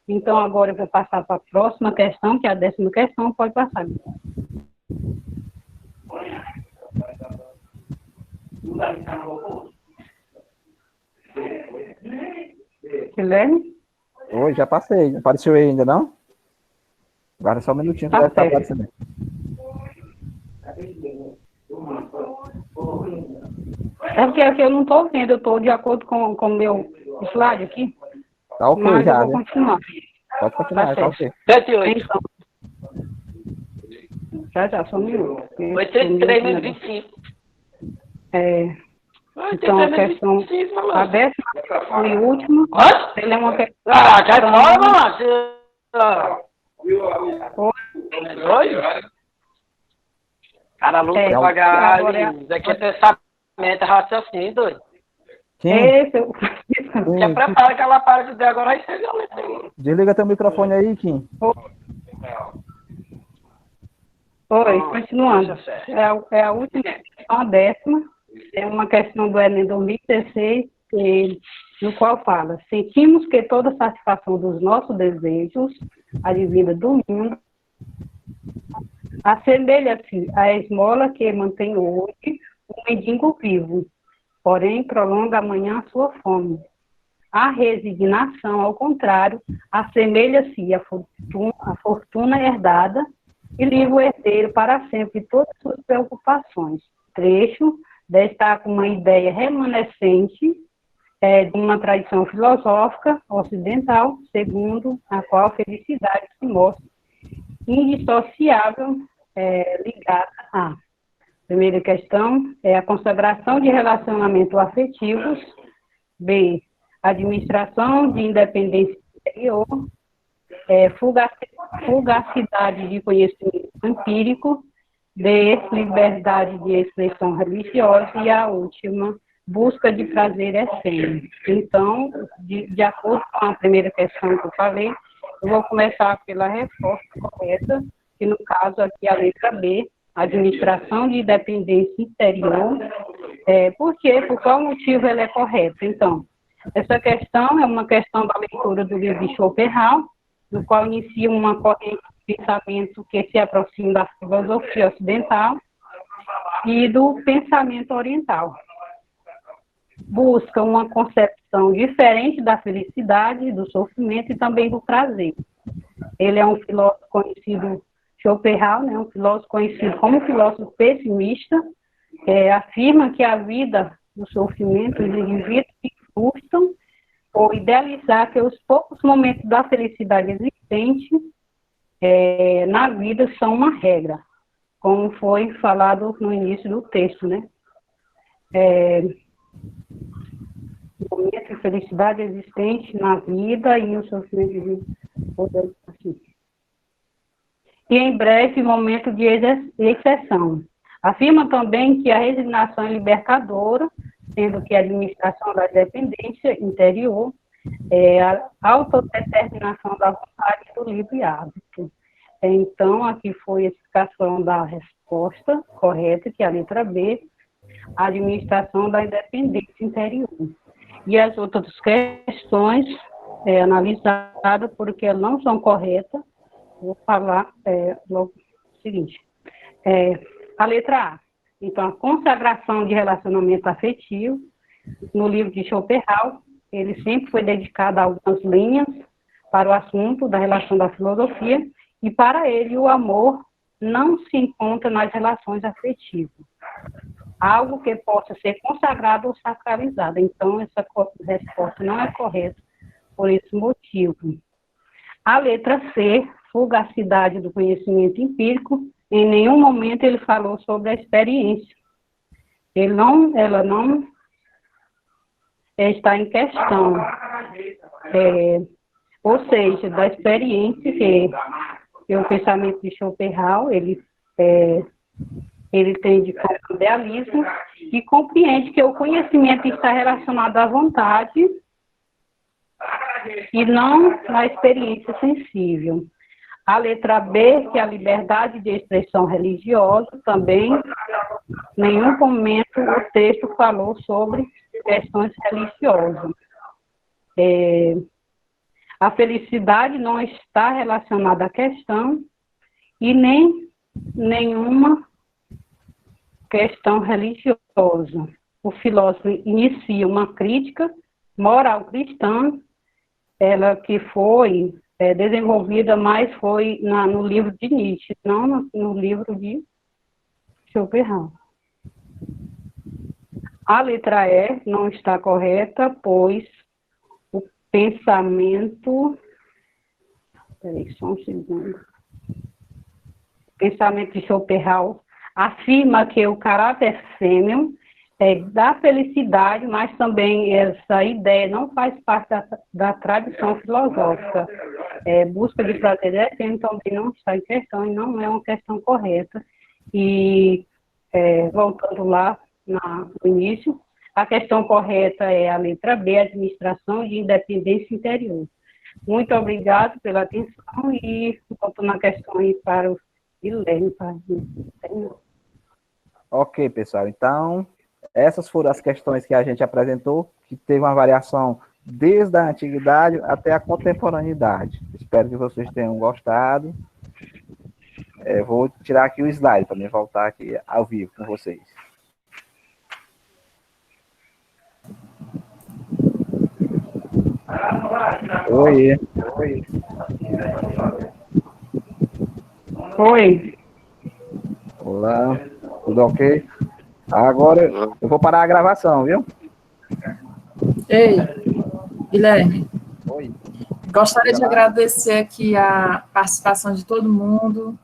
Então, agora eu vou passar para a próxima questão, que é a 10ª questão, pode passar. Guilherme? Oi, já passei. Não apareceu aí ainda, não? Agora só um minutinho que deve estar aparecendo. É porque aqui eu não estou vendo, eu estou de acordo com o meu slide aqui. Tá ok, mas já. eu vou continuar. Pode continuar, tá ok. 7-8. Então, já, só um minuto. 83 menos 25. Então, a questão, a 10ª e última, ele é uma questão... Ah, já fala, mano! Oi? Cara, luta devagar, isso aqui é pensamento, raciocínio, doido. Esse, Já prepara que ela para de dizer agora, aí chega a letra aí. Desliga teu microfone aí, Kim. Oi, continuando. É a última questão, a 10ª. É uma questão do Enem 2016, no qual fala: sentimos que toda satisfação dos nossos desejos, advinda do mundo, assemelha-se à esmola que mantém hoje o mendigo vivo, porém prolonga amanhã a sua fome. A resignação, ao contrário, assemelha-se à fortuna herdada e livra o herdeiro para sempre todas as suas preocupações. Trecho destaca uma ideia remanescente de uma tradição filosófica ocidental, segundo a qual a felicidade se mostra indissociável ligada à primeira questão, é a consagração de relacionamentos afetivos, B, administração de independência interior, fugacidade de conhecimento empírico, D, liberdade de expressão religiosa, e a última, busca de prazer efêmero. Então, de acordo com a primeira questão que eu falei, eu vou começar pela resposta correta, que no caso aqui é a letra B, administração de independência interior. Por quê? Por qual motivo ela é correta? Então, essa questão é uma questão da leitura do livro de Schopenhauer, no qual inicia uma corrente de pensamento que se aproxima da filosofia ocidental e do pensamento oriental. Busca uma concepção diferente da felicidade, do sofrimento e também do prazer. Ele é um filósofo conhecido, Schopenhauer, né, um filósofo conhecido como filósofo pessimista, afirma que a vida do sofrimento, os indivíduos se frustram por idealizar que os poucos momentos da felicidade existente na vida são uma regra, como foi falado no início do texto, né? momento de felicidade existente na vida e o sofrimento de vida poder assim. E em breve, momento de exceção. Afirma também que a resignação é libertadora, sendo que a administração da dependência interior é a autodeterminação da vontade do livre hábito. Então, aqui foi a explicação da resposta correta, que é a letra B, a administração da independência interior. E as outras questões analisadas, porque não são corretas, vou falar logo o seguinte. A letra A. Então, a consagração de relacionamento afetivo, no livro de Schopenhauer, ele sempre foi dedicado a algumas linhas para o assunto da relação da filosofia, e para ele o amor não se encontra nas relações afetivas. Algo que possa ser consagrado ou sacralizado. Então, essa resposta não é correta por esse motivo. A letra C, fugacidade do conhecimento empírico, em nenhum momento ele falou sobre a experiência. Ela não está em questão. Ou seja, da experiência que o pensamento de Schopenhauer, ele tem de idealismo e compreende que o conhecimento está relacionado à vontade e não na experiência sensível. A letra B, que é a liberdade de expressão religiosa, também, em nenhum momento o texto falou sobre questões religiosas. A felicidade não está relacionada à questão e nem nenhuma questão religiosa. O filósofo inicia uma crítica moral cristã, ela que foi desenvolvida mais foi no livro de Nietzsche, não no livro de Schopenhauer. A letra E não está correta, pois o pensamento... Espera só um segundo. O pensamento de Schopenhauer afirma que o caráter fêmeo da felicidade, mas também essa ideia não faz parte da tradição filosófica. Busca de prazer efêmero também não está em questão e não é uma questão correta. E, voltando lá no início, a questão correta é a letra B, administração de independência interior. Muito obrigado pela atenção e voltando a questão aí para o Guilherme. Ok, pessoal. Então, essas foram as questões que a gente apresentou, que teve uma variação desde a antiguidade até a contemporaneidade. Espero que vocês tenham gostado. Vou tirar aqui o slide para me voltar aqui ao vivo com vocês. Oi. Oi. Olá, tudo ok? Agora eu vou parar a gravação, viu? Ei, Guilherme. Oi. Gostaria de agradecer aqui a participação de todo mundo.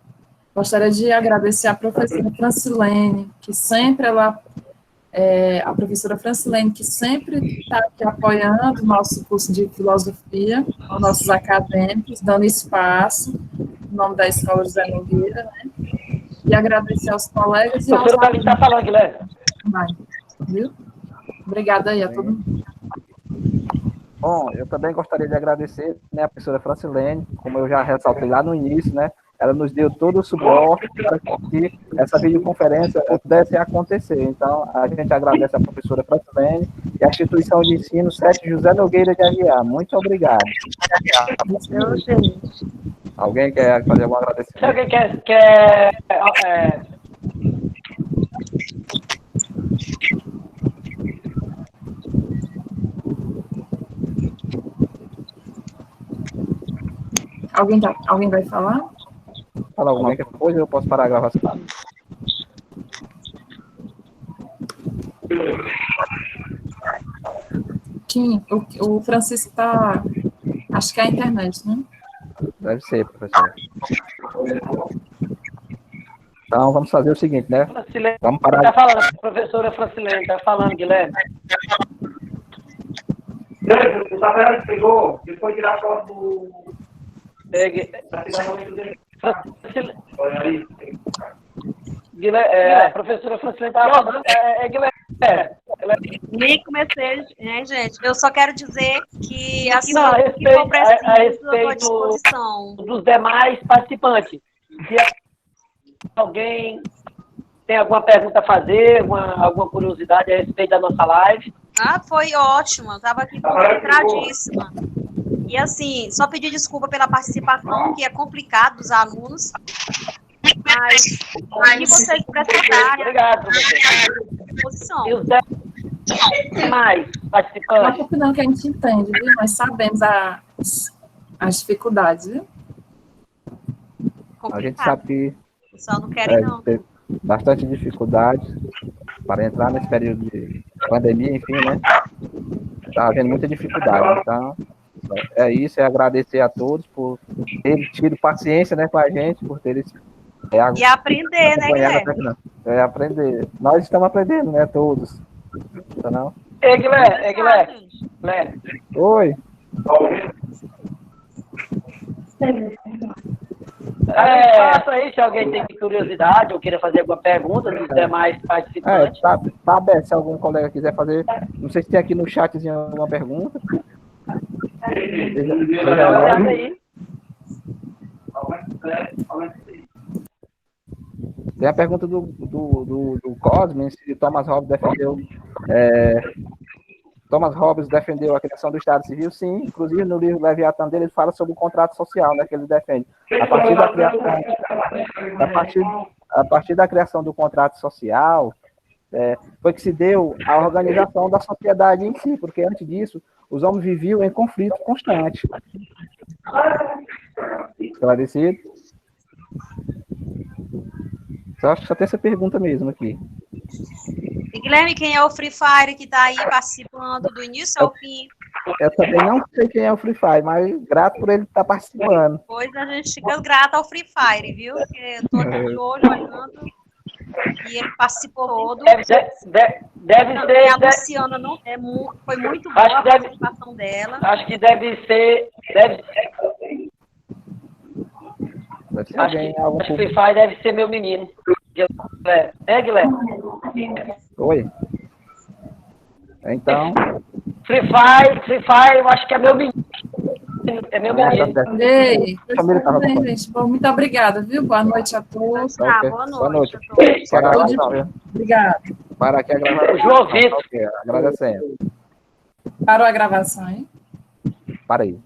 Gostaria de agradecer a professora Francilene, que sempre a professora Francilene, que sempre está aqui apoiando o nosso curso de filosofia, os nossos acadêmicos, dando espaço, em nome da Escola José Nogueira, né? E agradecer aos colegas e aos professora Davi está falando, Guilherme. Viu? Obrigada aí a todo mundo. Bom, eu também gostaria de agradecer, né, a professora Francilene, como eu já ressaltei lá no início, né? Ela nos deu todo o suporte para que essa videoconferência pudesse acontecer. Então, a gente agradece a professora Francilene e a instituição de ensino 7 José Nogueira de Aguiar. Muito obrigado. Alguém quer fazer algum agradecimento? Se alguém quer Alguém vai falar? Fala alguma coisa, eu posso parar a gravação. Kim, o Francisco está... Acho que é a internet, né? Deve ser, professor. Então, vamos fazer o seguinte, né? Francilene Vamos parar. está falando, a professora Francilene está falando, Guilherme. O Samuel pegou, depois tirar foto do... A professora Francilene estava falando, Guilherme. Nem comecei, né, gente? Eu só quero dizer que, assim, Não, o que for preciso, a eu estou à respeito disposição. dos demais participantes. Se alguém tem alguma pergunta a fazer, alguma curiosidade a respeito da nossa live. Ah, foi ótimo, eu estava aqui concentradíssima. E assim, só pedir desculpa pela participação, que é complicado dos alunos, mas o que vocês precisarem, Obrigado, professor. à disposição. E os demais Uma participantes? opinião que a gente entende, viu? Nós sabemos as dificuldades, viu? A gente Complicado. sabe que O pessoal não quer, não. tem bastante dificuldade para entrar nesse período de pandemia, enfim, né? Está havendo muita dificuldade. Então, é isso, é agradecer a todos por terem tido paciência, né, com a gente, por terem E aprender, né, acompanhado Guilherme? até aqui, não. É aprender. Nós estamos aprendendo, né, todos. Então, não? Ei, Guilherme. Oi. Faça aí, se alguém tem curiosidade ou queira fazer alguma pergunta dos demais participantes. Tá aberto, se algum colega quiser fazer. Não sei se tem aqui no chatzinho alguma pergunta. Olha aí. Tem a pergunta do Cosme, se Thomas Hobbes defendeu. Thomas Hobbes defendeu a criação do Estado Civil, sim. Inclusive, no livro Leviatã dele, ele fala sobre o contrato social, né, que ele defende. A partir da criação do contrato social, foi que se deu a organização da sociedade em si, porque antes disso, os homens viviam em conflito constante. Esclarecido? Eu acho que só tem essa pergunta mesmo aqui. E, Guilherme, quem é o Free Fire que está aí participando do início ao fim? Eu também não sei quem é o Free Fire, mas grato por ele estar participando. Pois a gente fica grata ao Free Fire, viu? Porque eu estou aqui de olho, olhando, e ele participou todo. Deve Também a ser. Luciana foi muito boa a participação dela. Acho que deve ser. Acho que Free Fire deve ser meu menino. Guilherme? Oi. Então. Free Fire, eu acho que é meu menino. É meu menino. Ei, bem, gente. Bom, muito obrigada, viu? Boa noite a todos. Boa noite a todos. Obrigada. Para aqui a gravação. João Vitor. Agradecendo. Parou a gravação, hein? Para aí.